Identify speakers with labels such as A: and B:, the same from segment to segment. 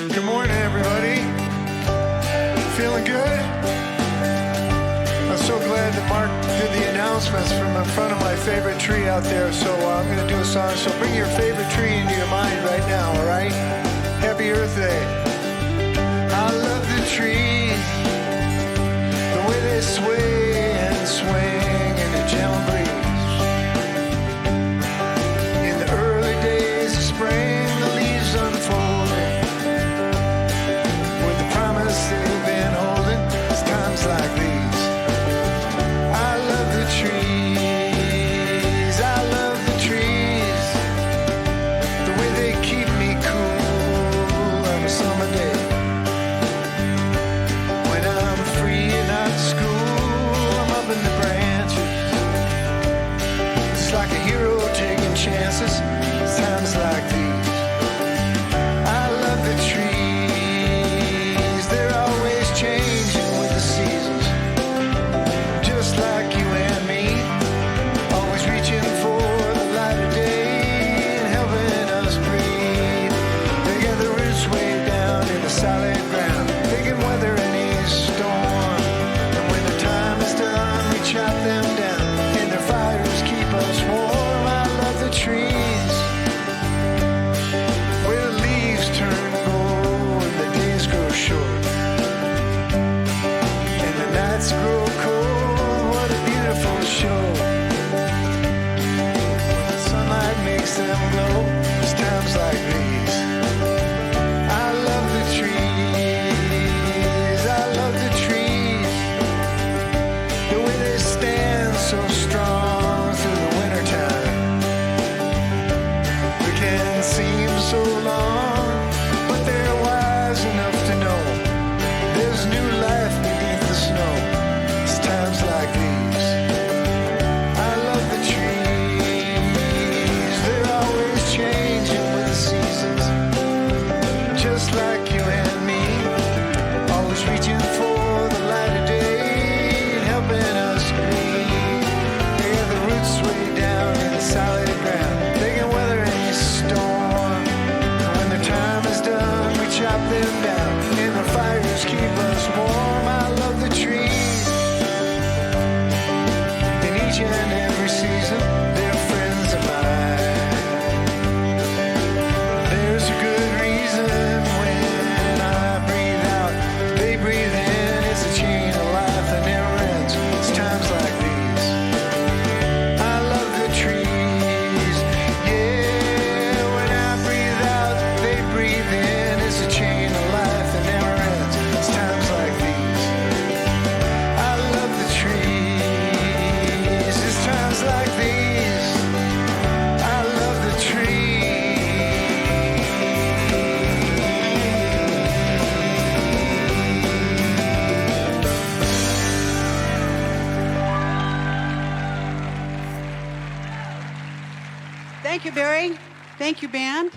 A: Good morning, everybody. Feeling good? I'm so glad that Mark did the announcements from in front of my favorite tree out there. So I'm going to do a song. So bring your favorite tree into your mind right now, all right? Happy Earth Day. I love the trees, the way they sway and swing in a gentle breeze. In the early days of spring, the leaves unfolding with the promise they've been holding. It's times like these. I love the trees. I love the trees, the way they keep me cool on a summer day. When I'm free and not at school, I'm up in the branches. It's like a hero taking chances. It's times like these. I love the trees. They're always changing with the seasons, just like you and me. Always reaching for the light of day and helping us breathe. They get the roots way down in the solid ground. They can weather any storm. And when the time is done, we chop them down. And their fires keep us warm. I love the trees, where the leaves turn gold and the days grow short and the nights grow cold. What a beautiful show. When the sunlight makes them glow, it's times like these. I love the trees. I love the trees, the way they stand so strong through the wintertime. They can seem so long, but they're wise enough to know there's new life beneath the snow. It's times like these. I love the trees. They're always changing with the seasons, just like you and me. Always reaching for the light of day and helping us breathe. They have the roots way down in the solid ground. They can weather any storm. And when the time is done, we chop them down. And the fires keep us warm. I love the trees. In each and every season, they're friends of mine. There's a good reason when I breathe out, they breathe in. It's a chain of life that never ends. It's times like these. I love the trees. Yeah, when I breathe out, they breathe in. It's a chain of life that never ends. It's times like these. I love the trees. It's times like these. I love the trees.
B: Thank you, Barry. Thank you, band.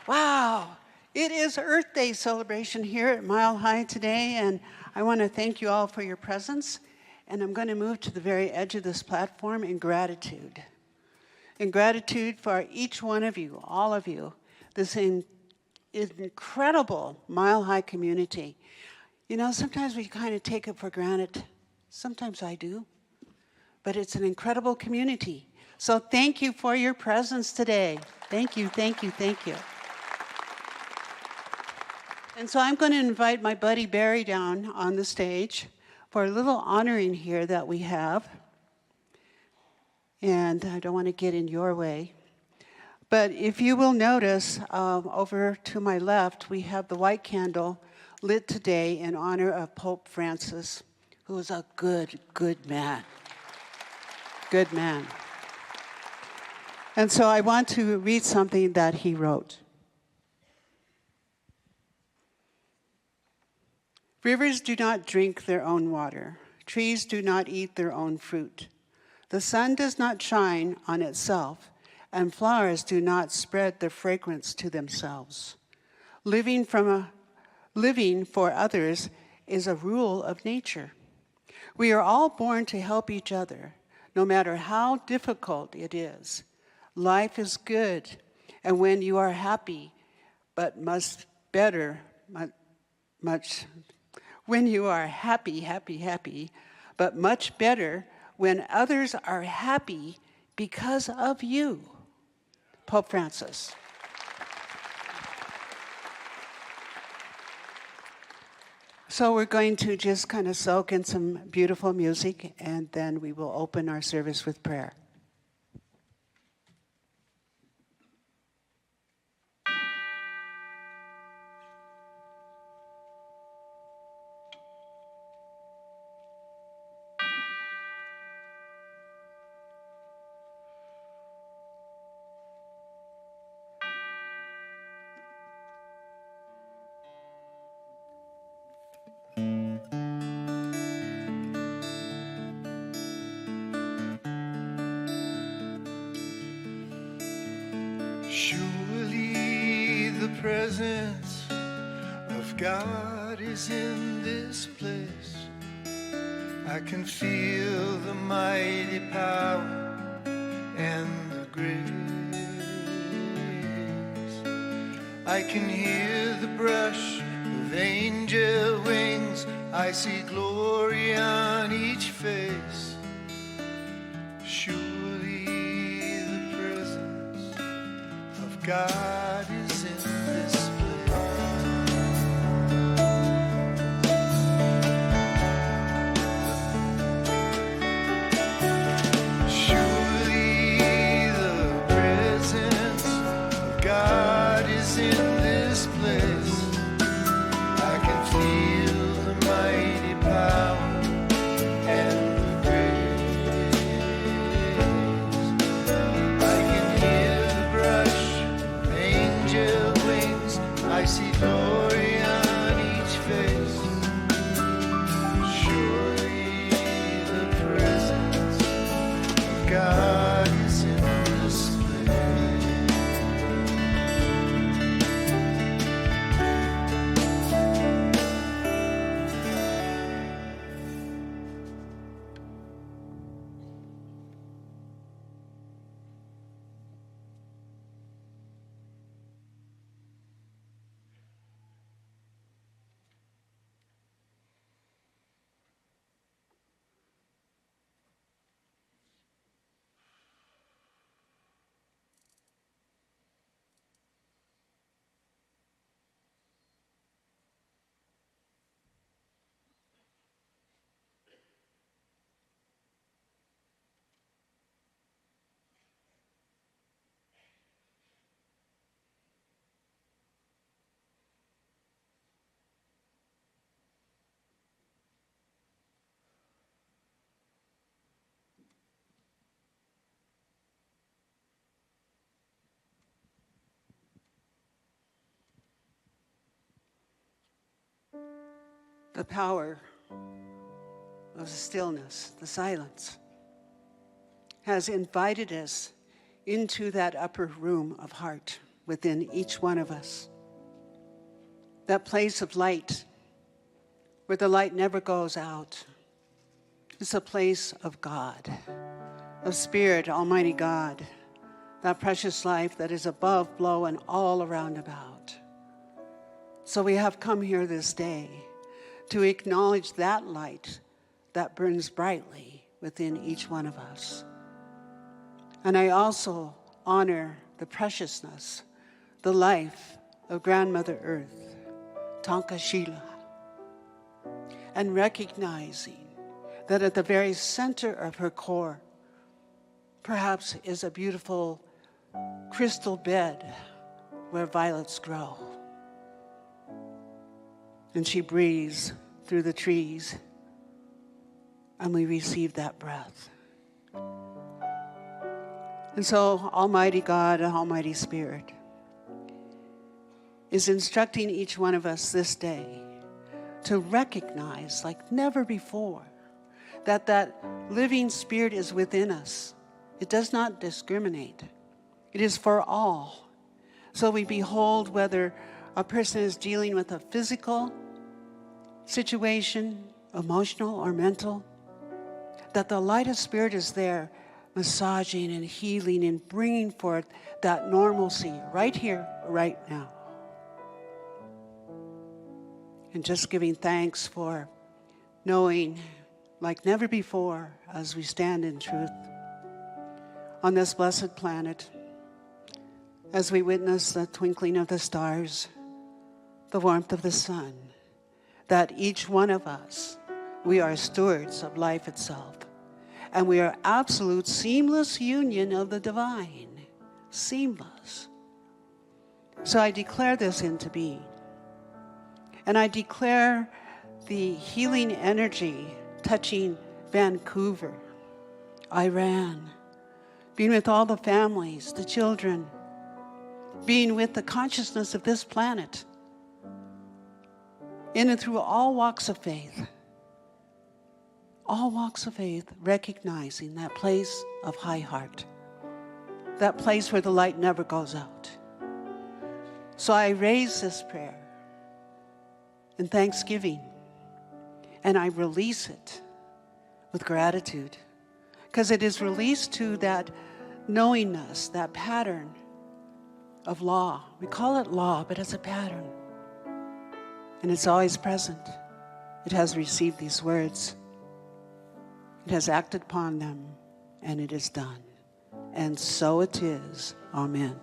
B: Wow. It is Earth Day celebration here at Mile High today, and I want to thank you all for your presence. And I'm going to move to the very edge of this platform in gratitude. In gratitude for each one of you, all of you, this incredible Mile High community. You know, sometimes we kind of take it for granted. Sometimes I do. But it's an incredible community. So thank you for your presence today. Thank you, thank you, thank you. And so I'm going to invite my buddy Barry down on the stage for a little honoring here that we have. And I don't want to get in your way. But if you will notice, over to my left, we have the white candle lit today in honor of Pope Francis, who is a good, good man. Good man. And so I want to read something that he wrote. Rivers do not drink their own water. Trees do not eat their own fruit. The sun does not shine on itself, and flowers do not spread their fragrance to themselves. Living for others is a rule of nature. We are all born to help each other, no matter how difficult it is. Life is good, and when you are happy, but much better much when you are happy, but much better when others are happy because of you. Pope Francis. So we're going to just kind of soak in some beautiful music, and then we will open our service with prayer.
A: Surely the presence of God is in this place. I can feel the mighty power and the grace. I can hear the brush of angel wings. I see glory on each face. Surely the presence of God is in this place. Surely the presence of God is in this place. I can feel the mighty power and the grace. I can hear the brush of angel wings. I see glory on each face. Surely the presence of God is in this place.
B: The power of the stillness, the silence, has invited us into that upper room of heart within each one of us. That place of light where the light never goes out. It's a place of God, of Spirit, Almighty God, that precious life that is above, below, and all around about. So we have come here this day to acknowledge that light that burns brightly within each one of us. And I also honor the preciousness, the life of Grandmother Earth, Tonka Sheila, and recognizing that at the very center of her core, perhaps is a beautiful crystal bed where violets grow. And she breathes through the trees, and we receive that breath. And so Almighty God and Almighty Spirit is instructing each one of us this day to recognize like never before that that living Spirit is within us. It does not discriminate. It is for all. So we behold whether a person is dealing with a physical situation, emotional or mental, that the light of Spirit is there massaging and healing and bringing forth that normalcy right here, right now. and just giving thanks for knowing like never before as we stand in truth on this blessed planet, as we witness the twinkling of the stars, the warmth of the sun, that each one of us, we are stewards of life itself, and we are absolute seamless union of the divine. Seamless. So I declare this into being. And I declare the healing energy touching Vancouver, Iran, being with all the families, the children, being with the consciousness of this planet, in and through all walks of faith, recognizing that place of high heart, that place where the light never goes out. So I raise this prayer in thanksgiving, and I release it with gratitude, because it is released to that knowingness, that pattern of law. We call it law, but it's a pattern, and it's always present. It has received these words. It has acted upon them, and it is done. And so it is. Amen.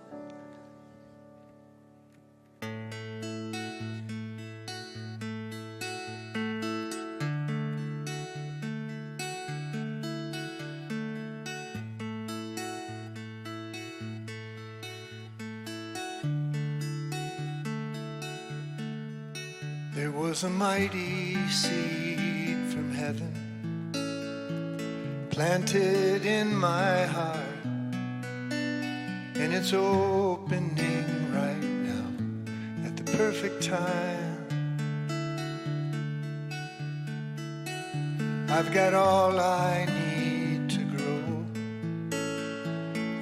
A: There was a mighty seed from heaven planted in my heart, and it's opening right now at the perfect time. I've got all I need to grow: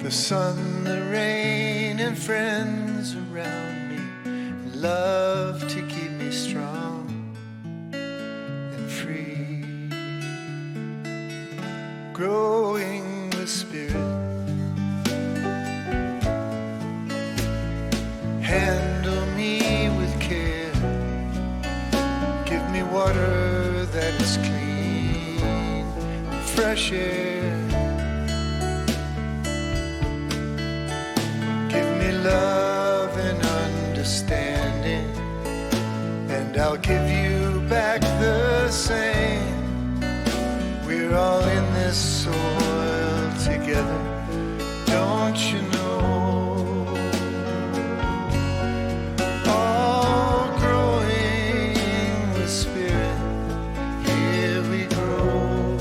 A: the sun, the rain, and friends around me, and love to keep me strong and free. Growing with spirit, handle me with care, give me water that is clean, fresh air, give me love and understanding, and I'll give you back the same. We're all in this soil together, don't you know? All growing with spirit, here we grow.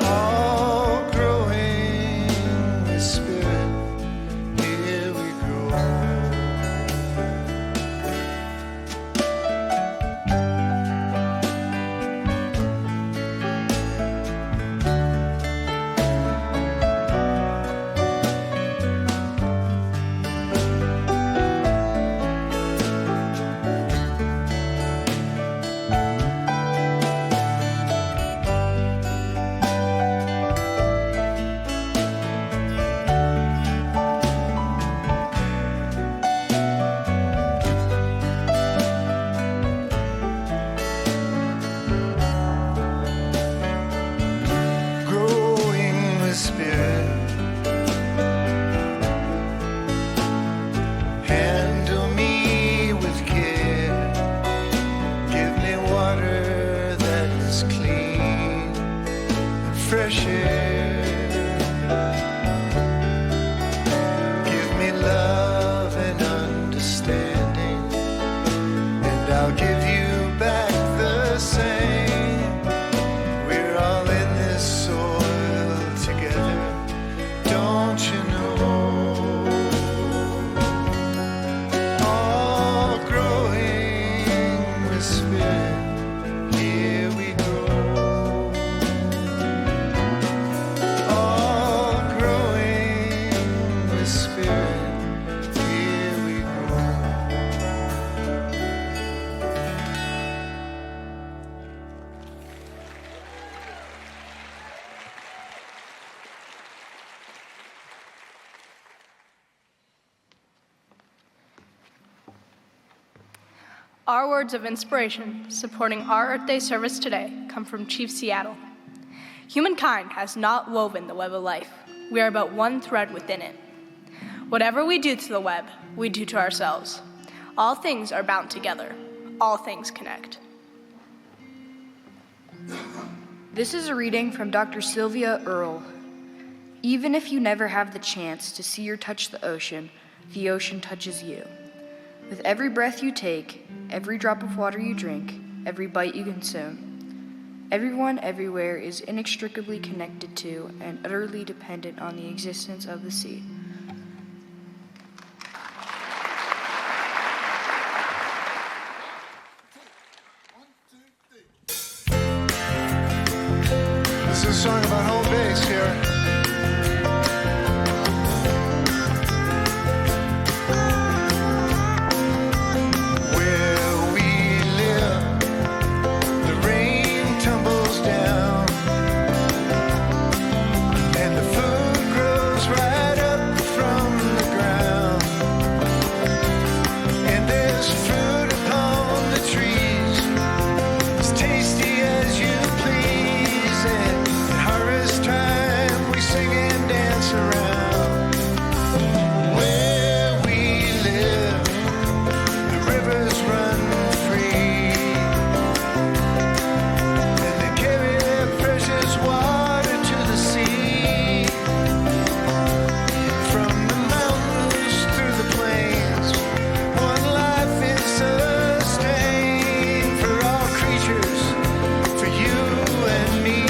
A: All growing with spirit, here we grow.
C: Our words of inspiration supporting our Earth Day service today come from Chief Seattle. Humankind has not woven the web of life. We are but one thread within it. Whatever we do to the web, we do to ourselves. All things are bound together. All things connect.
D: This is a reading from Dr. Sylvia Earle. Even if you never have the chance to see or touch the ocean touches you. With every breath you take, every drop of water you drink, every bite you consume, everyone everywhere is inextricably connected to and utterly dependent on the existence of the sea.
A: This is a song about home base here. Where we live, the rain tumbles down, and the food grows right up from the ground. And there's fruit upon the trees, as tasty as you please. And at harvest time we sing and dance around. Where we live, the rivers run free, and they carry their precious water to the sea. From the mountains through the plains, one life is sustained for all creatures, for you and me.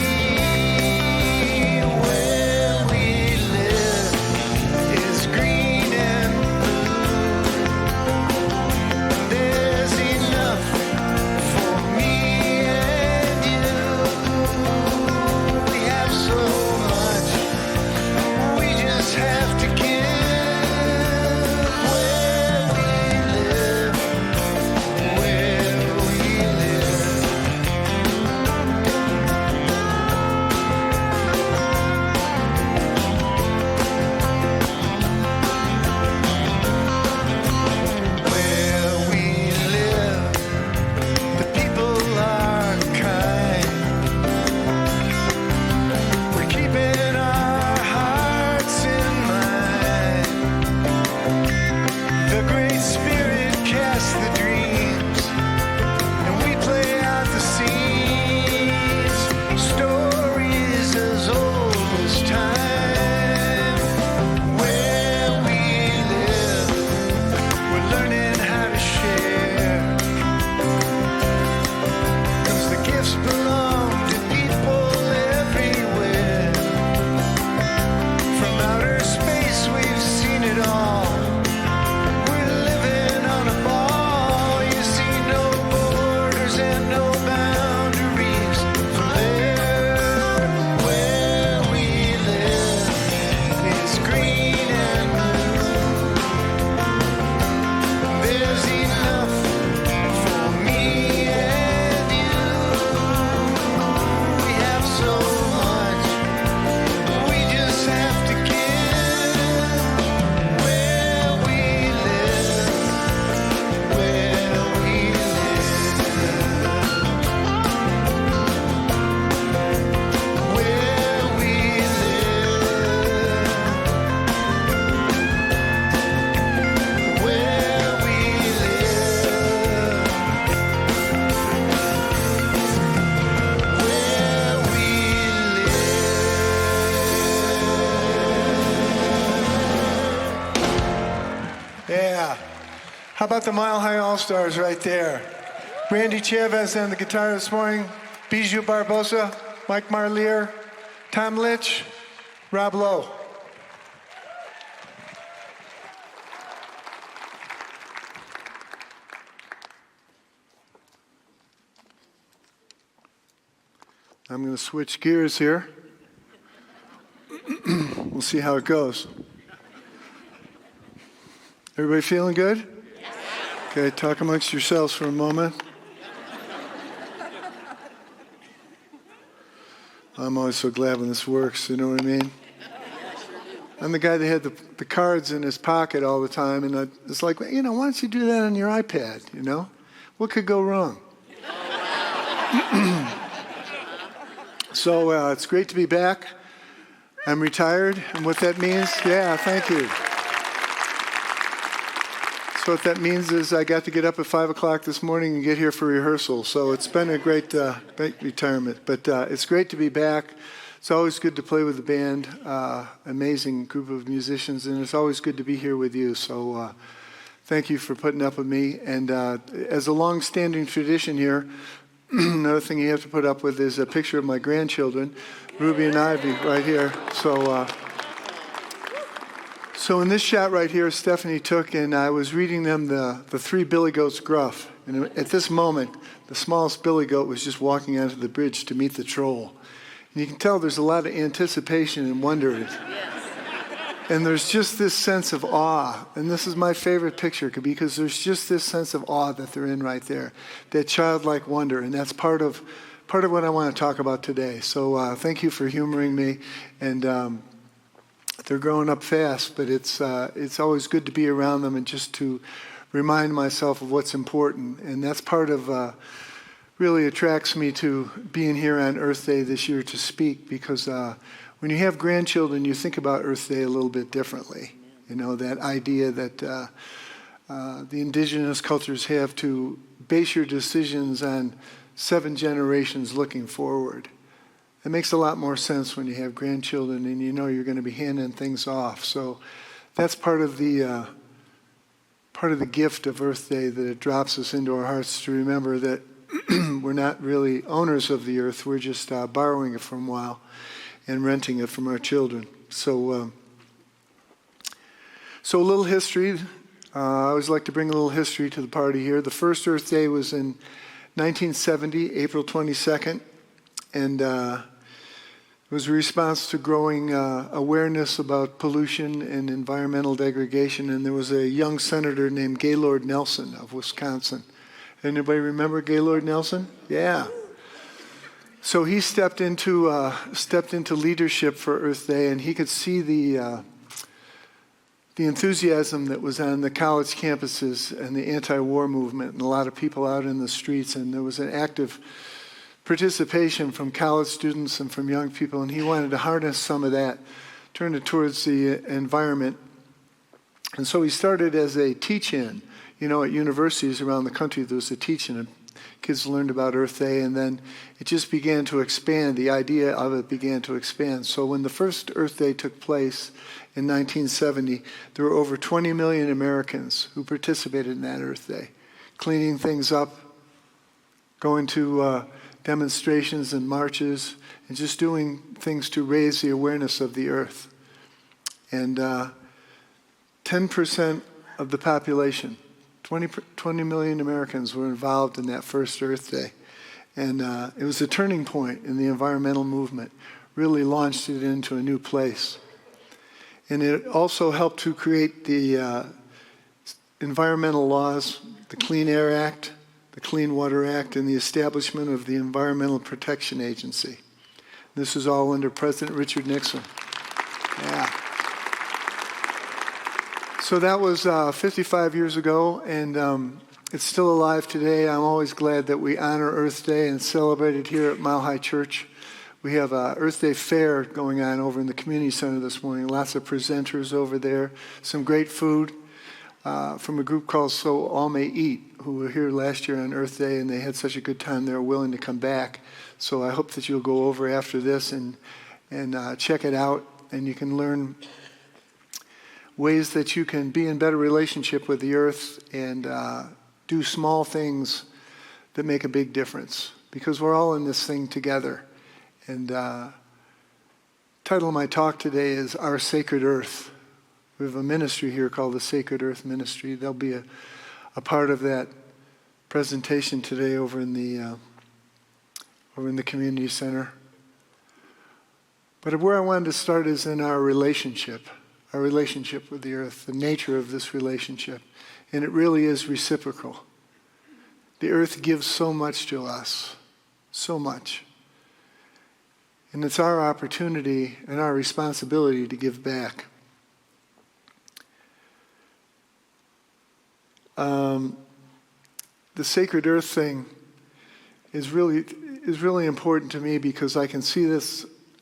A: Where we live is green and blue. There's enough for me and you. We have so much, we just have to give. Where we live, where we live. Where we live, the people are kind. We're keeping our hearts in mind. The Great Spirit casts the dreams, and we play out the scenes. Stories as old as time. Where we live, we're learning how to share, 'cause the gifts belong to people everywhere. From outer space we've seen it all. We're living on a ball. You see no borders and no boundaries from there. Where we live is green and blue. There's enough for me and you. We have so much, we just have to give. Where we live, where we live. Where we live, where we live. Where we live. Yeah. How about the Mile High All-Stars right there? Randy Chavez on the guitar this morning, Bijou Barbosa, Mike Marlier, Tom Litch, Rob Lowe. I'm going to switch gears here. We'll see how it goes. Everybody feeling good? Okay, talk amongst yourselves for a moment. I'm always so glad when this works, you know what I mean? I'm the guy that had the cards in his pocket all the time, and it's like, why don't you do that on your iPad, What could go wrong? So it's great to be back. I'm retired, and what that means, thank you. So what that means is I got to get up at 5 o'clock this morning and get here for rehearsal. So it's been a great retirement, but it's great to be back. It's always good to play with the band, amazing group of musicians, and it's always good to be here with you. So thank you for putting up with me. And as a long-standing tradition here, another thing you have to put up with is a picture of my grandchildren, Ruby and Ivy, right here. So in this shot right here, Stephanie took, and I was reading them the Three Billy Goats Gruff. And at this moment, the smallest billy goat was just walking onto the bridge to meet the troll. And you can tell there's a lot of anticipation and wonder. And there's just this sense of awe. And this is my favorite picture because there's just this sense of awe that they're in right there, that childlike wonder. And that's part of what I want to talk about today. So thank you for humoring me. And they're growing up fast, but it's always good to be around them and just to remind myself of what's important. And that's part of really attracts me to being here on Earth Day this year to speak, because when you have grandchildren, you think about Earth Day a little bit differently. You know, that idea that the indigenous cultures have to base your decisions on 7 generations looking forward. It makes a lot more sense when you have grandchildren and you know you're going to be handing things off. So that's part of the gift of Earth Day, that it drops us into our hearts to remember that we're not really owners of the earth. We're just borrowing it for a while and renting it from our children. So a little history. I always like to bring a little history to the party here. The first Earth Day was in 1970, April 22nd, and it was a response to growing awareness about pollution and environmental degradation. And there was a young senator named Gaylord Nelson of Wisconsin. Anybody remember Gaylord Nelson? Yeah. So he stepped into leadership for Earth Day, and he could see the enthusiasm that was on the college campuses and the anti-war movement, and a lot of people out in the streets. And there was an active participation from college students and from young people, and he wanted to harness some of that, turn it towards the environment. And so he started as a teach-in. You know, at universities around the country, there was a teach-in, and kids learned about Earth Day, and then it just began to expand. The idea of it began to expand. So when the first Earth Day took place in 1970, there were over 20 million Americans who participated in that Earth Day, cleaning things up, going to demonstrations and marches, and just doing things to raise the awareness of the earth. And 10% of the population, 20 million Americans, were involved in that first Earth Day. And it was a turning point in the environmental movement, really launched it into a new place. And it also helped to create the environmental laws, the Clean Air Act, the Clean Water Act, and the establishment of the Environmental Protection Agency. This is all under President Richard Nixon. Yeah. So that was 55 years ago, and it's still alive today. I'm always glad that we honor Earth Day and celebrate it here at Mile High Church. We have a Earth Day fair going on over in the community center this morning. Lots of presenters over there, some great food from a group called So All May Eat, who were here last year on Earth Day, and they had such a good time they were willing to come back. So I hope that you'll go over after this and check it out, and you can learn ways that you can be in better relationship with the earth and do small things that make a big difference, because we're all in this thing together. And title of my talk today is Our Sacred Earth. We have a ministry here called the Sacred Earth Ministry. There'll be a part of that presentation today over in the community center. But where I wanted to start is in our relationship with the earth, the nature of this relationship. And it really is reciprocal. The earth gives so much to us, so much. And it's our opportunity and our responsibility to give back. the sacred earth thing is really important to me, because I can see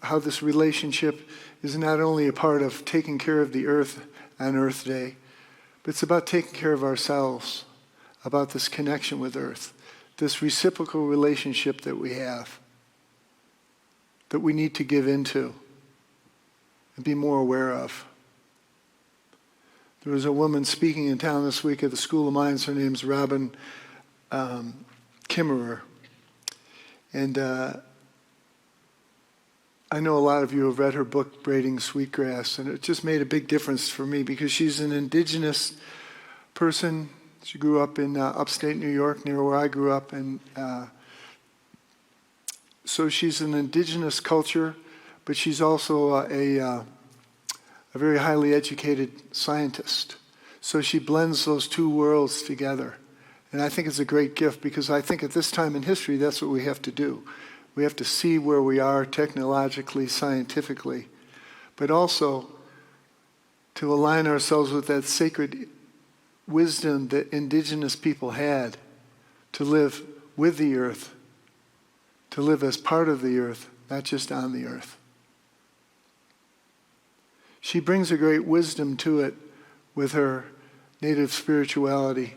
A: how this relationship is not only a part of taking care of the earth on Earth Day, but it's about taking care of ourselves, about this connection with earth, this reciprocal relationship that we have, that we need to give into and be more aware of. There was a woman speaking in town this week at the School of Mines. Her name's Robin Kimmerer. And I know a lot of you have read her book, Braiding Sweetgrass, and it just made a big difference for me, because she's an indigenous person. She grew up in upstate New York, near where I grew up, and so she's an indigenous culture, but she's also a very highly educated scientist. So she blends those two worlds together. And I think it's a great gift, because I think at this time in history, that's what we have to do. We have to see where we are technologically, scientifically, but also to align ourselves with that sacred wisdom that indigenous people had to live with the earth, to live as part of the earth, not just on the earth. She brings a great wisdom to it with her native spirituality.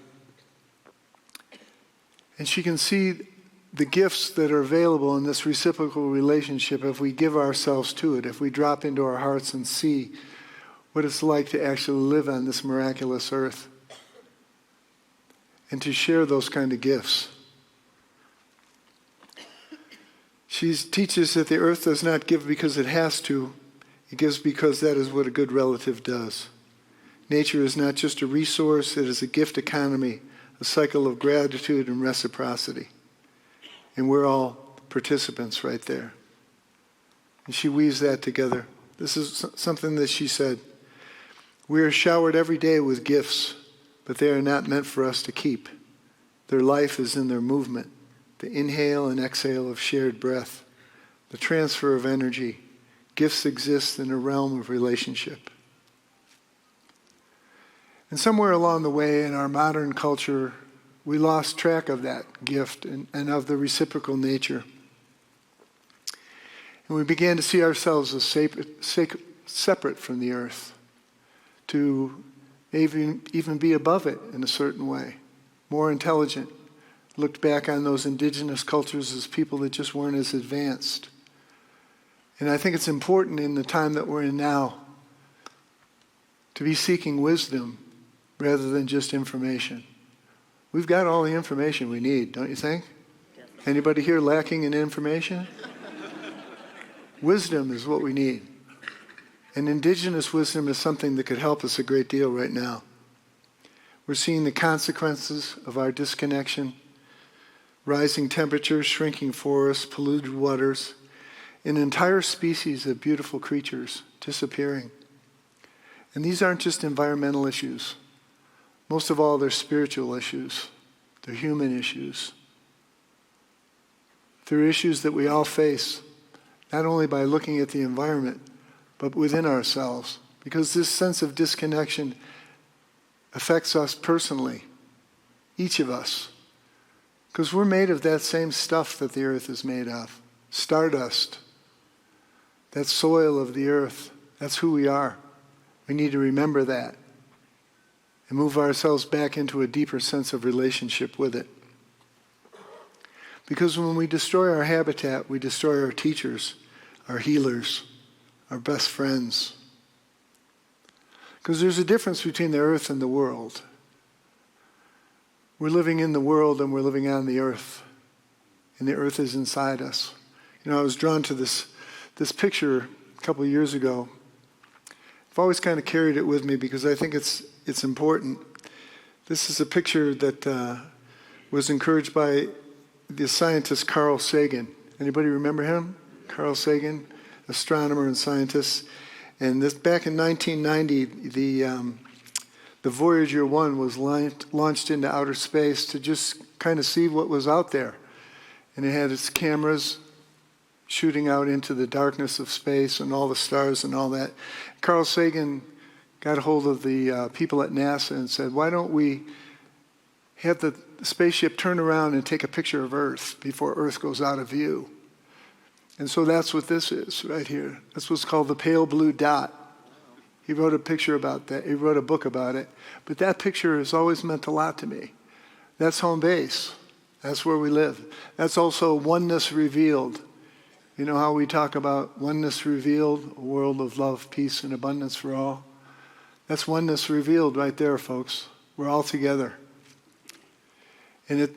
A: And she can see the gifts that are available in this reciprocal relationship if we give ourselves to it, if we drop into our hearts and see what it's like to actually live on this miraculous earth and to share those kind of gifts. She teaches that the earth does not give because it has to. It gives because that is what a good relative does. Nature is not just a resource, it is a gift economy, a cycle of gratitude and reciprocity. And we're all participants right there. And she weaves that together. This is something that she said. We are showered every day with gifts, but they are not meant for us to keep. Their life is in their movement, the inhale and exhale of shared breath, the transfer of energy. Gifts exist in a realm of relationship. And somewhere along the way in our modern culture, we lost track of that gift and of the reciprocal nature. And we began to see ourselves as separate from the earth, to even be above it in a certain way, more intelligent. Looked back on those indigenous cultures as people that just weren't as advanced. And I think it's important in the time that we're in now to be seeking wisdom rather than just information. We've got all the information we need, don't you think? Anybody here lacking in information? Wisdom is what we need. And indigenous wisdom is something that could help us a great deal right now. We're seeing the consequences of our disconnection, rising temperatures, shrinking forests, polluted waters, an entire species of beautiful creatures disappearing. And these aren't just environmental issues. Most of all, they're spiritual issues. They're human issues. They're issues that we all face, not only by looking at the environment, but within ourselves. Because this sense of disconnection affects us personally, each of us. Because we're made of that same stuff that the earth is made of. Stardust. That soil of the earth. That's who we are. We need to remember that and move ourselves back into a deeper sense of relationship with it. Because when we destroy our habitat, we destroy our teachers, our healers, our best friends. Because there's a difference between the earth and the world. We're living in the world and we're living on the earth. And the earth is inside us. You know, I was drawn to this picture a couple of years ago. I've always kind of carried it with me because I think it's important. This is a picture that was encouraged by the scientist Carl Sagan. Anybody remember him? Carl Sagan, astronomer and scientist. And this back in 1990, the Voyager 1 was launched into outer space to just kind of see what was out there. And it had its cameras shooting out into the darkness of space and all the stars and all that. Carl Sagan got a hold of the people at NASA and said, why don't we have spaceship turn around and take a picture of Earth before Earth goes out of view. And so that's what this is right here. That's what's called the pale blue dot. He wrote a picture about that. He wrote a book about it. But that picture has always meant a lot to me. That's home base. That's where we live. That's also oneness revealed. You know how we talk about oneness revealed, a world of love, peace, and abundance for all? That's oneness revealed right there, folks. We're all together. And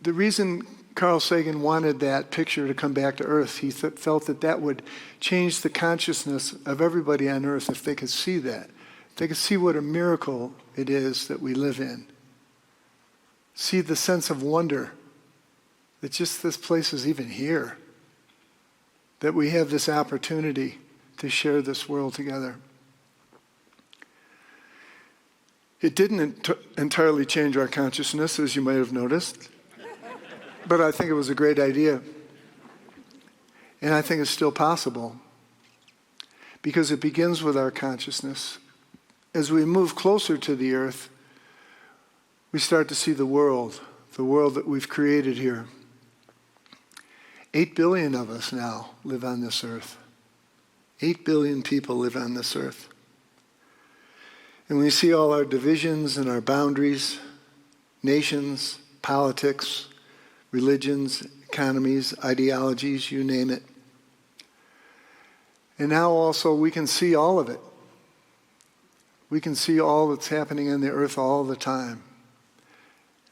A: the reason Carl Sagan wanted that picture to come back to Earth, he felt that that would change the consciousness of everybody on Earth if they could see that. If they could see what a miracle it is that we live in. See the sense of wonder that just this place is even here. That we have this opportunity to share this world together. It didn't entirely change our consciousness, as you might have noticed. But I think it was a great idea. And I think it's still possible. Because it begins with our consciousness. As we move closer to the earth, we start to see the world that we've created here. 8 billion of us now live on this earth. 8 billion people live on this earth. And we see all our divisions and our boundaries, nations, politics, religions, economies, ideologies, you name it. And now also we can see all of it. We can see all that's happening on the earth all the time.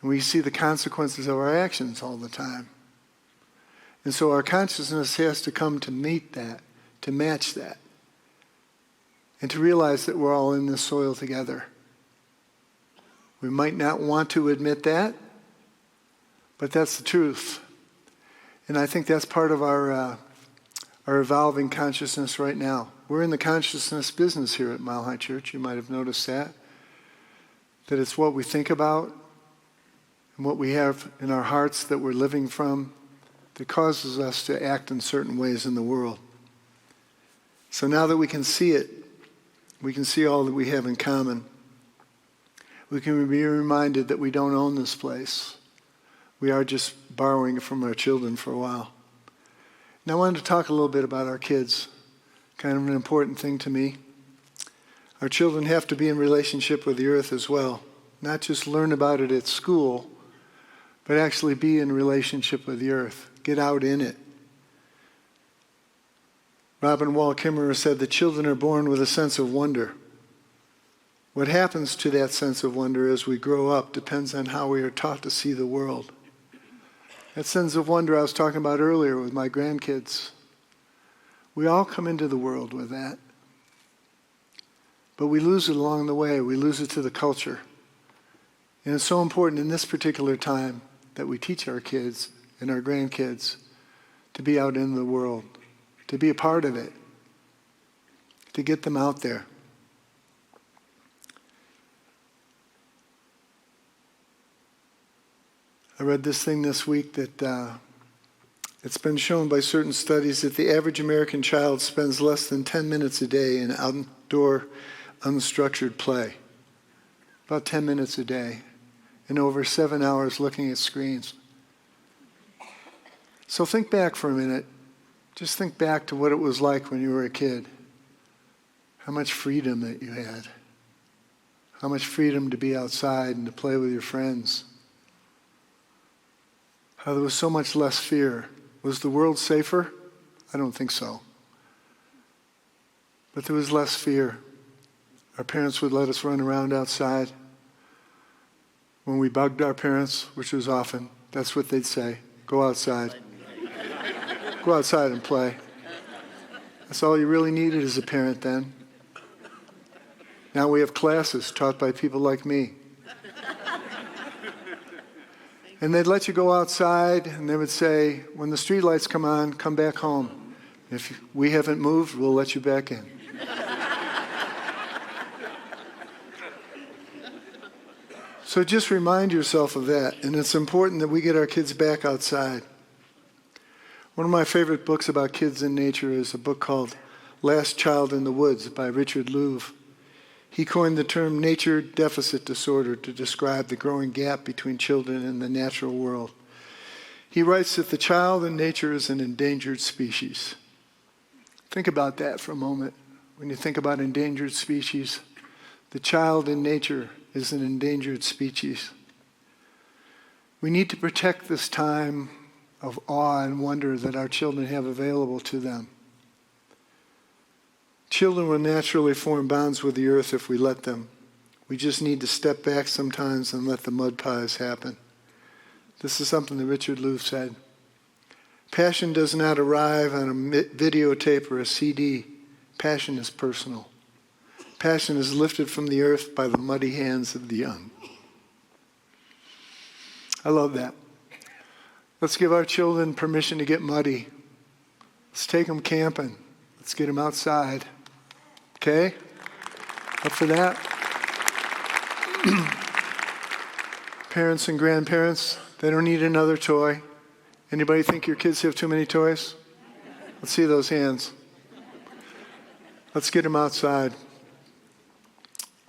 A: And we see the consequences of our actions all the time. And so our consciousness has to come to meet that, to match that, and to realize that we're all in this soil together. We might not want to admit that, but that's the truth. And I think that's part of our evolving consciousness right now. We're in the consciousness business here at Mile High Church. You might have noticed that. That it's what we think about and what we have in our hearts that we're living from that causes us to act in certain ways in the world. So now that we can see it, we can see all that we have in common. We can be reminded that we don't own this place. We are just borrowing it from our children for a while. Now I wanted to talk a little bit about our kids. Kind of an important thing to me. Our children have to be in relationship with the earth as well. Not just learn about it at school, but actually be in relationship with the earth. Get out in it. Robin Wall Kimmerer said that children are born with a sense of wonder. What happens to that sense of wonder as we grow up depends on how we are taught to see the world. That sense of wonder I was talking about earlier with my grandkids. We all come into the world with that. But we lose it along the way. We lose it to the culture. And it's so important in this particular time that we teach our kids and our grandkids to be out in the world, to be a part of it, to get them out there. I read this thing this week that it's been shown by certain studies that the average American child spends less than 10 minutes a day in outdoor unstructured play. About 10 minutes a day, and over 7 hours looking at screens. So think back for a minute. Just think back to what it was like when you were a kid. How much freedom that you had. How much freedom to be outside and to play with your friends. How there was so much less fear. Was the world safer? I don't think so. But there was less fear. Our parents would let us run around outside. When we bugged our parents, which was often, that's what they'd say. Go outside. Go outside and play. That's all you really needed as a parent then. Now we have classes taught by people like me. And they'd let you go outside, and they would say, when the street lights come on, come back home. If we haven't moved, we'll let you back in. So just remind yourself of that, and it's important that we get our kids back outside. One of my favorite books about kids and nature is a book called Last Child in the Woods by Richard Louv. He coined the term nature deficit disorder to describe the growing gap between children and the natural world. He writes that the child in nature is an endangered species. Think about that for a moment. When you think about endangered species, the child in nature is an endangered species. We need to protect this time of awe and wonder that our children have available to them. Children will naturally form bonds with the earth if we let them. We just need to step back sometimes and let the mud pies happen. This is something that Richard Louv said. Passion does not arrive on a videotape or a CD. Passion is personal. Passion is lifted from the earth by the muddy hands of the young. I love that. Let's give our children permission to get muddy. Let's take them camping. Let's get them outside. Okay? Up for that? Parents and grandparents, they don't need another toy. Anybody think your kids have too many toys? Let's see those hands. Let's get them outside.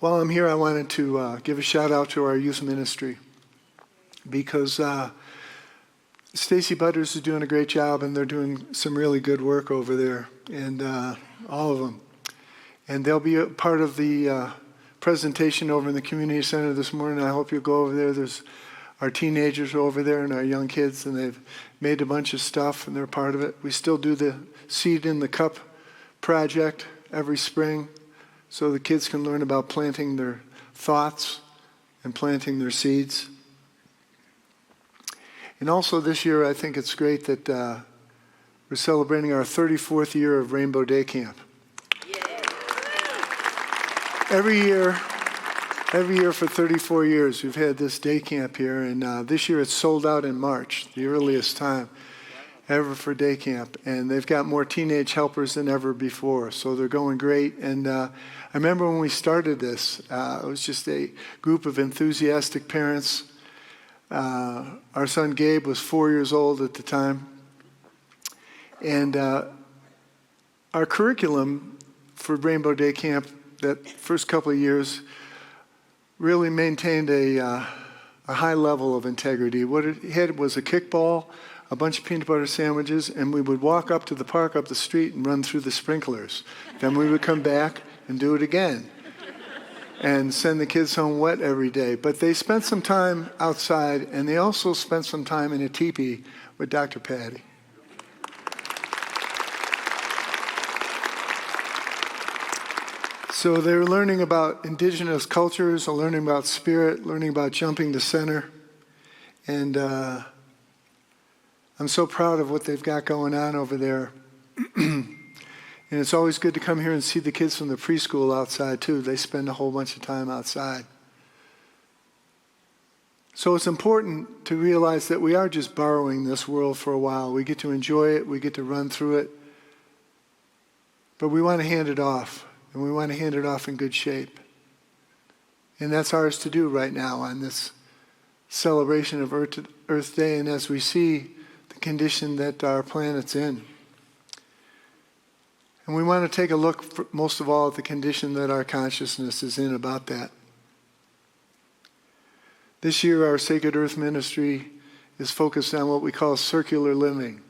A: While I'm here, I wanted to give a shout out to our youth ministry because Stacy Butters is doing a great job and they're doing some really good work over there, and all of them. And they'll be a part of the presentation over in the community center this morning. I hope you'll go over there. There's our teenagers over there and our young kids, and they've made a bunch of stuff and they're part of it. We still do the Seed in the Cup project every spring so the kids can learn about planting their thoughts and planting their seeds. And also this year, I think it's great that we're celebrating our 34th year of Rainbow Day Camp. Every year for 34 years, we've had this day camp here, and this year it's sold out in March, the earliest time ever for day camp. And they've got more teenage helpers than ever before, so they're going great. And I remember when we started this, it was just a group of enthusiastic parents. Our son Gabe was 4 years old at the time. And our curriculum for Rainbow Day Camp that first couple of years really maintained a high level of integrity. What it had was a kickball, a bunch of peanut butter sandwiches, and we would walk up to the park up the street and run through the sprinklers. Then we would come back and do it again and send the kids home wet every day. But they spent some time outside, and they also spent some time in a teepee with Dr. Patty. So they're learning about indigenous cultures, learning about spirit, learning about jumping to center. And I'm so proud of what they've got going on over there. And it's always good to come here and see the kids from the preschool outside too. They spend a whole bunch of time outside. So it's important to realize that we are just borrowing this world for a while. We get to enjoy it, we get to run through it, but we want to hand it off. And we want to hand it off in good shape. And that's ours to do right now on this celebration of Earth Day, and as we see the condition that our planet's in. And we want to take a look, most of all, at the condition that our consciousness is in about that. This year, our Sacred Earth Ministry is focused on what we call circular living.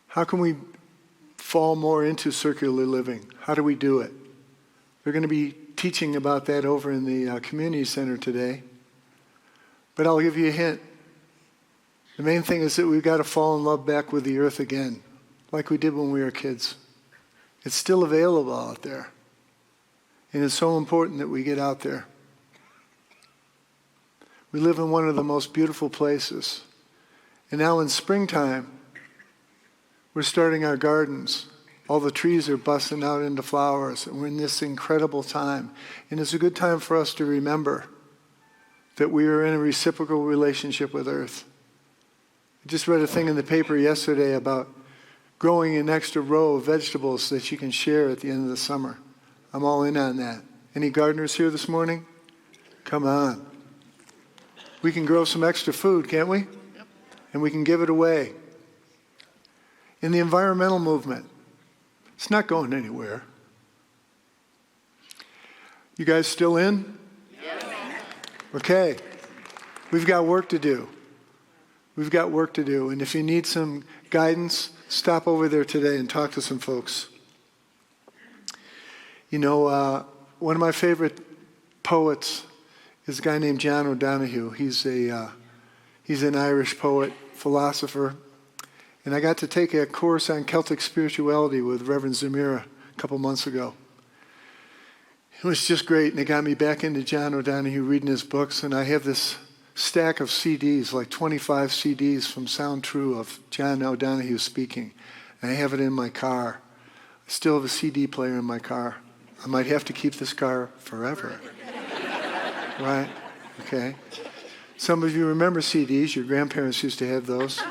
A: How can we fall more into circular living? How do we do it? We're going to be teaching about that over in the community center today. But I'll give you a hint. The main thing is that we've got to fall in love back with the earth again, like we did when we were kids. It's still available out there. And it's so important that we get out there. We live in one of the most beautiful places. And now in springtime, we're starting our gardens. All the trees are busting out into flowers, and we're in this incredible time. And it's a good time for us to remember that we are in a reciprocal relationship with Earth. I just read a thing in the paper yesterday about growing an extra row of vegetables that you can share at the end of the summer. I'm all in on that. Any gardeners here this morning? Come on. We can grow some extra food, can't we? Yep. And we can give it away. In the environmental movement, It's not going anywhere. You guys still in? Yes. Okay. We've got work to do. We've got work to do. And if you need some guidance, stop over there today and talk to some folks. You know, one of my favorite poets is a guy named John O'Donohue. He's an Irish poet, philosopher. And I got to take a course on Celtic spirituality with Reverend Zamira a couple months ago. It was just great, and it got me back into John O'Donohue, reading his books, and I have this stack of CDs, like 25 CDs from Sound True of John O'Donohue speaking. And I have it in my car. I still have a CD player in my car. I might have to keep this car forever. Right? Okay. Some of you remember CDs. Your grandparents used to have those.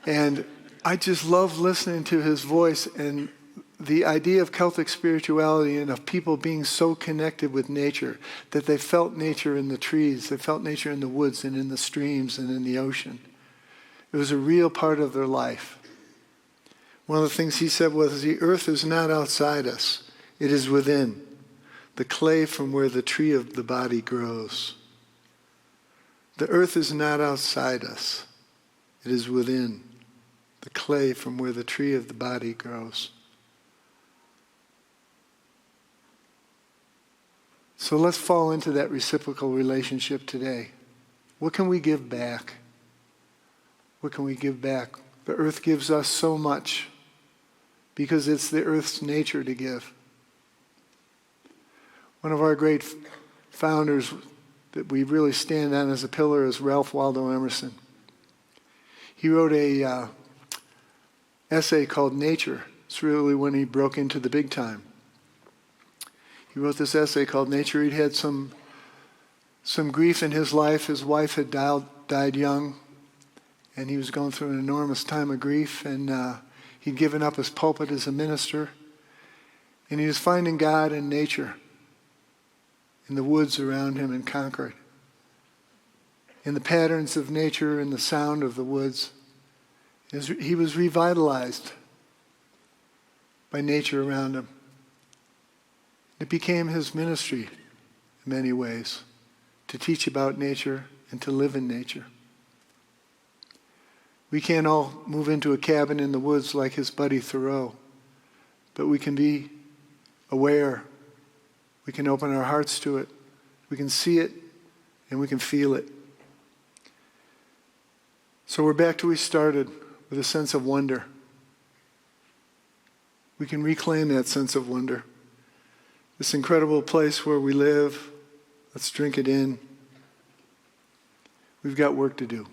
A: And I just love listening to his voice and the idea of Celtic spirituality and of people being so connected with nature that they felt nature in the trees, they felt nature in the woods and in the streams and in the ocean. It was a real part of their life. One of the things he said was, the earth is not outside us, it is within, the clay from where the tree of the body grows. The earth is not outside us, it is within, the clay from where the tree of the body grows. So let's fall into that reciprocal relationship today. What can we give back? What can we give back? The earth gives us so much because it's the earth's nature to give. One of our great founders that we really stand on as a pillar is Ralph Waldo Emerson. He wrote a essay called Nature. It's really when he broke into the big time. He wrote this essay called Nature. He'd had some grief in his life. His wife had died young, and he was going through an enormous time of grief, and he'd given up his pulpit as a minister, and he was finding God in nature, in the woods around him in Concord, in the patterns of nature and the sound of the woods. He was revitalized by nature around him. It became his ministry in many ways, to teach about nature and to live in nature. We can't all move into a cabin in the woods like his buddy Thoreau, but we can be aware. We can open our hearts to it. We can see it, and we can feel it. So we're back to where we started, with a sense of wonder. We can reclaim that sense of wonder. This incredible place where we live, let's drink it in. We've got work to do.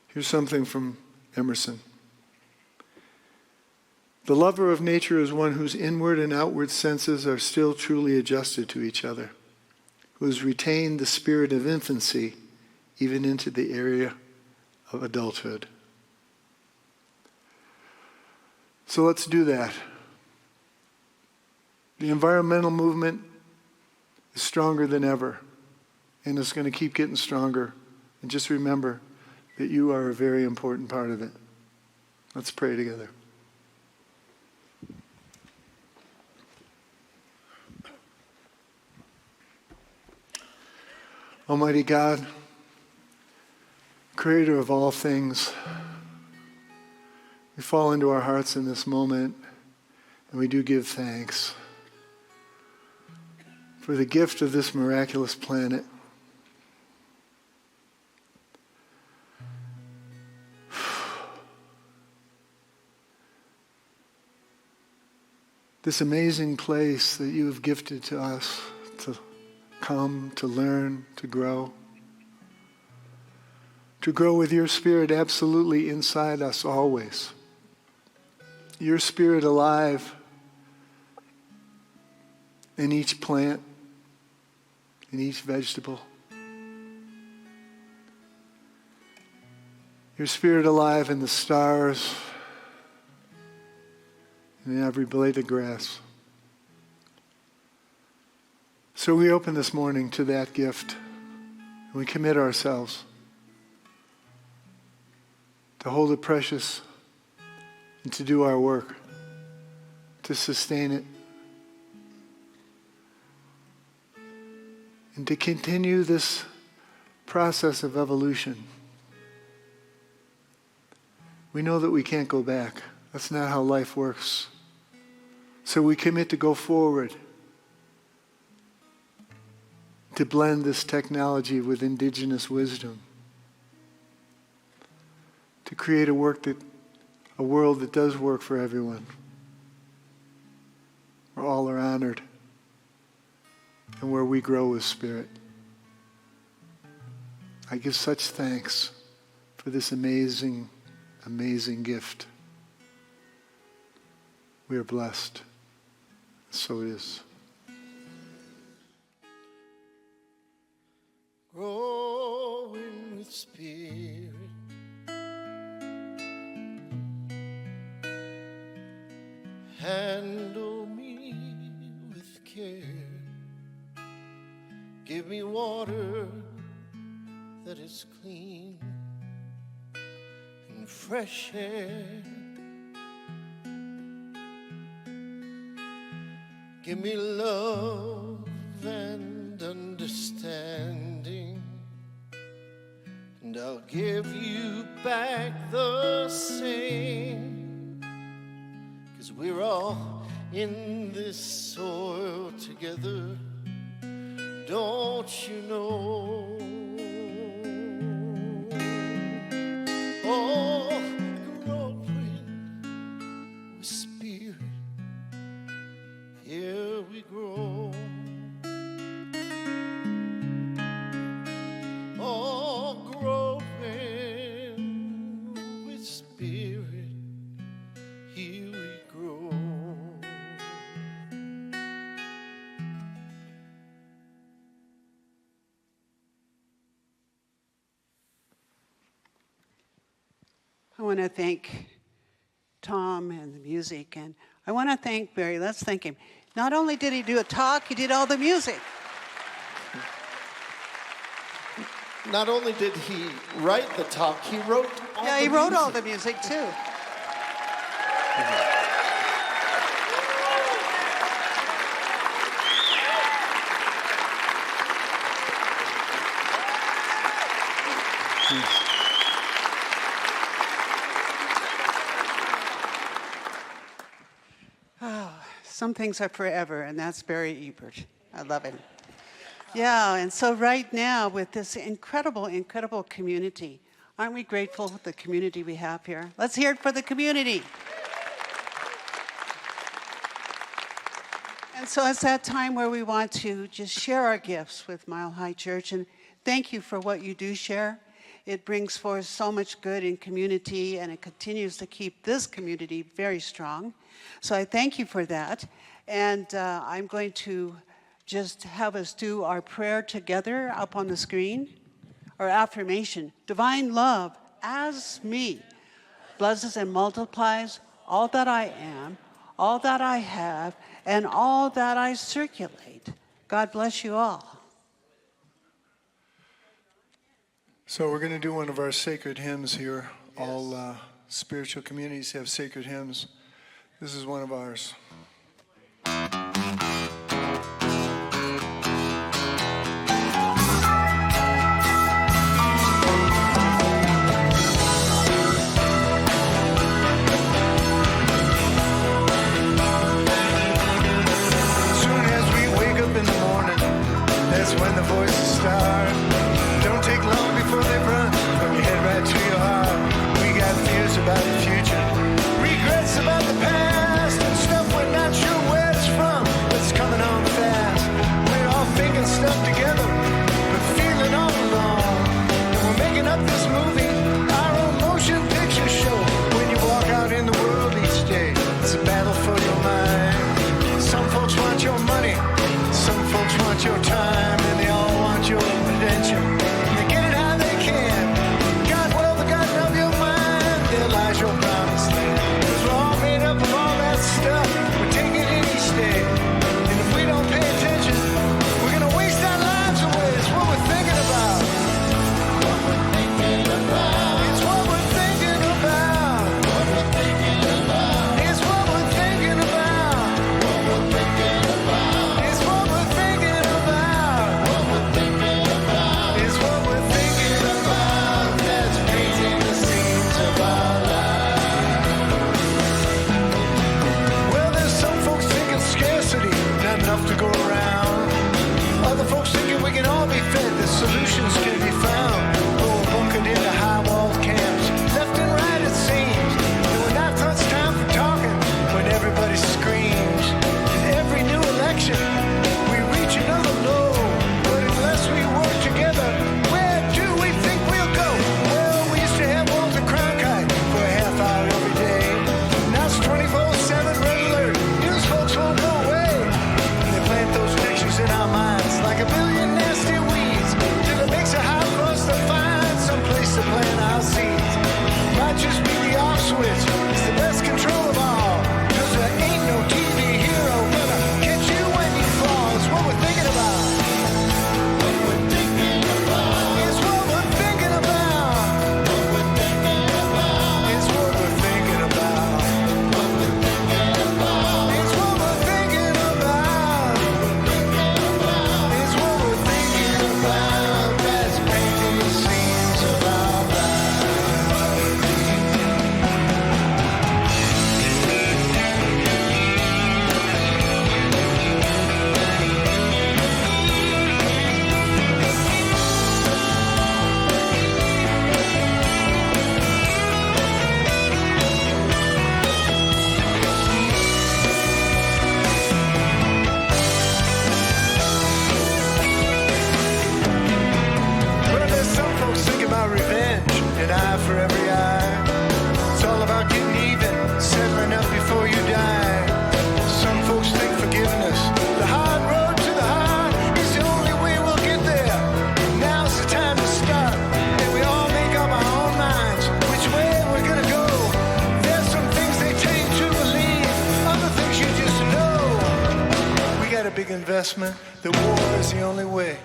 A: Here's something from Emerson. The lover of nature is one whose inward and outward senses are still truly adjusted to each other, who has retained the spirit of infancy even into the area of adulthood. So let's do that. The environmental movement is stronger than ever, and it's going to keep getting stronger. And just remember that you are a very important part of it. Let's pray together. Almighty God, creator of all things, we fall into our hearts in this moment, and we do give thanks for the gift of this miraculous planet. This amazing place that you have gifted to us to come, to learn, to grow. To grow with your Spirit absolutely inside us always. Your Spirit alive in each plant, in each vegetable. Your Spirit alive in the stars, and in every blade of grass. So we open this morning to that gift, and we commit ourselves to hold it precious and to do our work, to sustain it, and to continue this process of evolution. We know that we can't go back. That's not how life works. So we commit to go forward, to blend this technology with indigenous wisdom, to create a world that does work for everyone, where all are honored, and where we grow with spirit. I give such thanks for this amazing, amazing gift. We are blessed. So it is.
E: Growing with spirit, handle me with care, give me water that is clean and fresh air, give me love and understanding, and I'll give you back the same, 'cause we're all in this soil together, don't you know? Oh, growing with spirit, here we grow. Oh, growing with spirit, here we grow.
B: I want to thank Tom and the music, and I want to thank Barry. Let's thank him. Not only did he do a talk, he did all the music.
E: Not only did he write the talk, he wrote all
B: Yeah,
E: the
B: he wrote
E: music.
B: all the music too. Some things are forever, and that's Barry Ebert. I love him. Yeah, and so right now with this incredible, incredible community, aren't we grateful for the community we have here? Let's hear it for the community. And so it's that time where we want to just share our gifts with Mile High Church, and thank you for what you do share. It brings forth so much good in community, and it continues to keep this community very strong. So I thank you for that. And I'm going to just have us do our prayer together up on the screen, our affirmation. Divine love as me blesses and multiplies all that I am, all that I have, and all that I circulate. God bless you all.
A: So we're going to do one of our sacred hymns here. Yes. All spiritual communities have sacred hymns. This is one of ours.
E: When the voices start, don't take long before they run from your head right to your heart. We got fears about the future, regrets about the past, and stuff we're not sure where it's from, but it's coming on fast. We're all thinking stuff together, but feeling all alone. And we're making up this movie, our own motion picture show. When you walk out in the world each day, it's a battle for your mind. Some folks want your money, some folks want your time, and they all want your attention. They get it how they can. God, well, the garden of your mind, there lies your promised land. 'Cause we're all made up of all that stuff. We're taking it each day. And if we don't pay attention, we're gonna waste our lives away. It's what we're thinking about. What we're thinking about. It's what we're thinking about. What we're thinking about. a big investment, that war is the only way.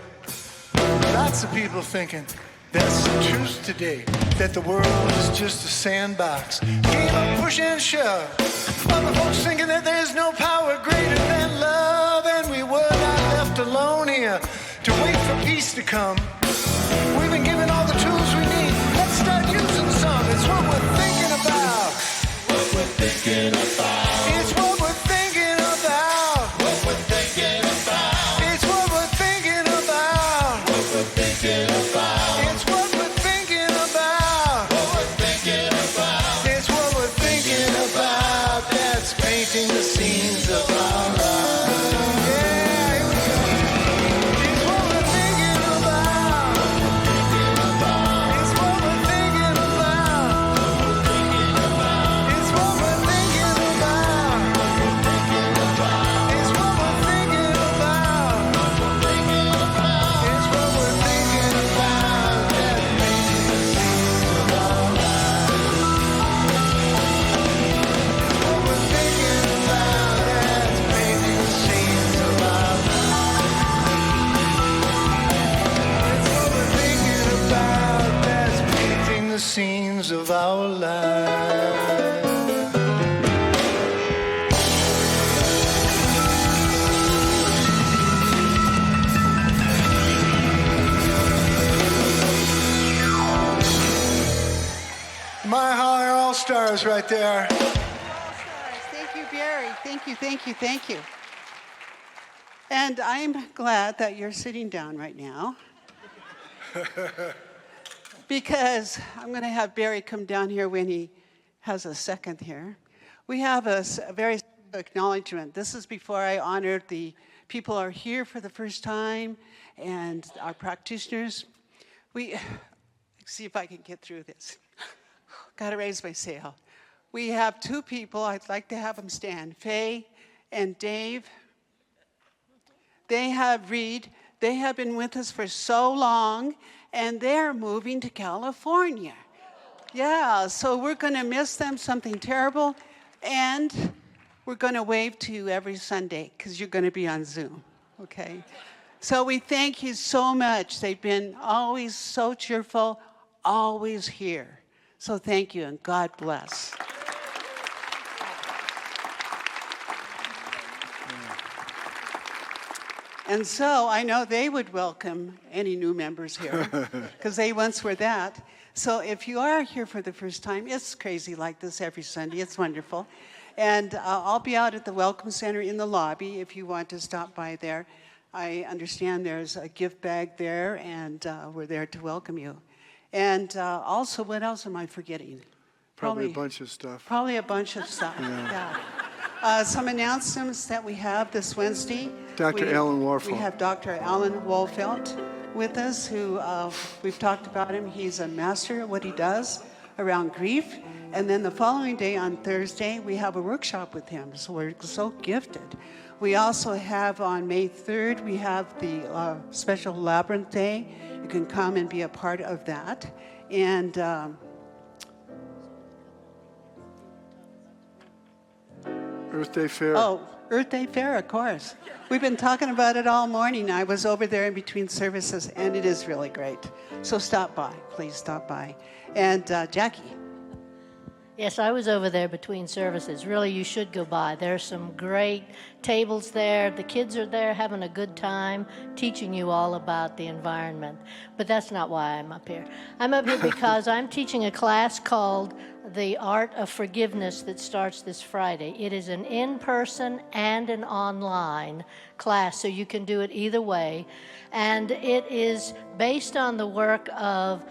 E: Lots of people thinking that's the truth today, that the world is just a sandbox. Game of push and shove. Other folks thinking that there's no power greater than love, and we were not left alone here to wait for peace to come. We've been given all the tools we need. Let's start using some. It's what we're thinking about. What we're thinking about. It's what we're thinking about. What we're thinking about. It's what we're thinking about. What we're thinking about. It's what we're thinking about. What we're thinking about. It's what we're thinking about. That's painting the scenes of our lives. Yeah, here we go. It's what we're thinking about. It's what we're thinking about. It's what we're thinking about. It's what we're thinking about. It's what we're thinking about. That's painting the scenes of our lives. What we're thinking about. That's painting the scenes of our lives. It's what we're thinking about. That's painting the scenes of our lives. My higher all-stars right there.
B: Thank you, Barry. Thank you, thank you, thank you. And I'm glad that you're sitting down right now because I'm going to have Barry come down here when he has a second here. We have a very special acknowledgement. This is before I honor the people who are here for the first time and our practitioners. Let's see if I can get through this. Got to raise my sail. We have two people. I'd like to have them stand. Faye and Dave. They have been with us for so long, and they're moving to California. Yeah, so we're going to miss them, something terrible, and we're going to wave to you every Sunday because you're going to be on Zoom, okay? So we thank you so much. They've been always so cheerful, always here. So thank you, and God bless. And so I know they would welcome any new members here, because they once were that. So if you are here for the first time, it's crazy like this every Sunday. It's wonderful. And I'll be out at the Welcome Center in the lobby if you want to stop by there. I understand there's a gift bag there, and we're there to welcome you. And also, what else am I forgetting?
E: Probably a bunch of stuff.
B: Probably a bunch of stuff, yeah. Some announcements that we have this Wednesday.
E: Dr. Alan Warfel.
B: We have Dr. Alan Wolfelt with us, who we've talked about him. He's a master at what he does around grief. And then the following day, on Thursday, we have a workshop with him. So we're so gifted. We also have on May 3rd, we have the special Labyrinth Day. You can come and be a part of that. And
E: Earth Day Fair.
B: oh, Earth Day Fair, of course. We've been talking about it all morning. I was over there in between services, and it is really great. So stop by. Please stop by. And Jackie.
F: Yes, I was over there between services. Really, you should go by. There's some great tables there. The kids are there having a good time, teaching you all about the environment. But that's not why I'm up here. I'm up here because I'm teaching a class called The Art of Forgiveness that starts this Friday. It is an in-person and an online class, so you can do it either way. And it is based on the work of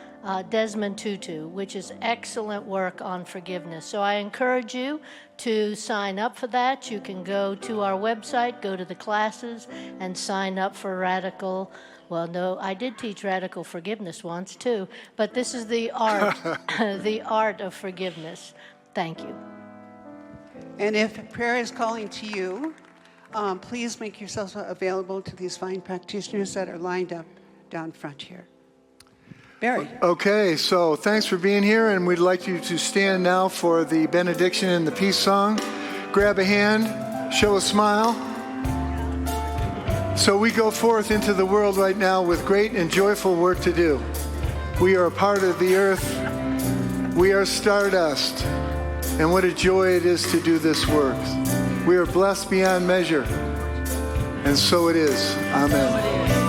F: Desmond Tutu, which is excellent work on forgiveness. So I encourage you to sign up for that. You can go to our website, go to the classes, and sign up for Radical. Well, no, I did teach Radical Forgiveness once too, but this is the art, the art of forgiveness. Thank you.
B: And if prayer is calling to you, please make yourselves available to these fine practitioners that are lined up down front here. Barry.
E: Okay, so thanks for being here, and we'd like you to stand now for the benediction and the peace song. Grab a hand, show a smile. So we go forth into the world right now with great and joyful work to do. We are a part of the earth. We are stardust. And what a joy it is to do this work. We are blessed beyond measure. And so it is. Amen.